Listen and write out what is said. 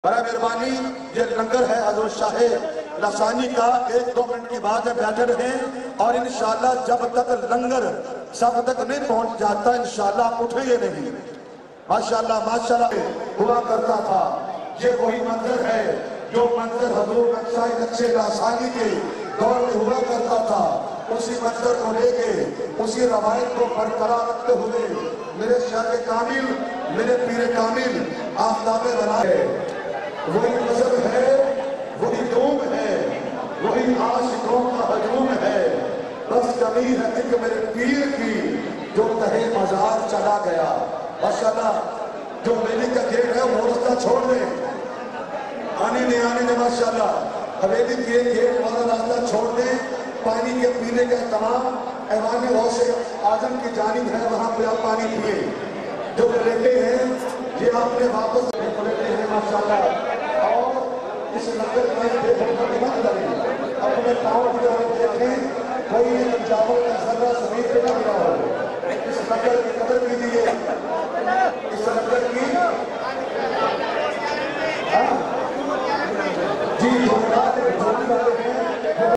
برائے مہربانی یہ لنگر ہے حضرت شاہ لسانی کا، 1-2 منٹ کی بات ہے، بیٹھے رہیں اور انشاءاللہ جب تک لنگر سب تک نہیں پہنچ جاتا انشاءاللہ آپ اٹھیں گے نہیں۔ ماشاءاللہ ماشاءاللہ ہوا کرتا تھا۔ یہ وہی منظر ہے جو منظر حضرت شاہ لسانی کے دور میں ہوا کرتا تھا۔ اسی منظر کو لے کے اسی روایت کو برقرار رکھتے ہوئے میرے شاہ کامل، میرے پیر کامل آفتاب بنائے، وہی مذہب ہے، وہی دوم ہے، وہی عاشقوں کا ہجوم ہے۔ بس کمی ہے ایک میرے پیر کی جو تہے مزار چلا گیا۔ ماشاءاللہ جو حویلی کا گیٹ ہے وہ رستہ چھوڑ دیں، آنے نہیں ماشاءاللہ حویلی کے گیٹ والا راستہ چھوڑ دیں۔ پانی کے پینے کا اہتمام ایوان غوث اعظم کی جانب ہے، وہاں پہ آپ پانی پئیں۔ جو لیتے ہیں یہ آپ نے واپس لیتے ہیں ماشاءاللہ۔ اور اس لنگر میں بے حرمت مت کریں، اپنے پاؤں کی طرف دیکھیں، کوئی جاور کا ذرہ زمین پہ نہ گرا ہو۔ اس لنگر کی قدر کیجیے، اس لنگر کی جی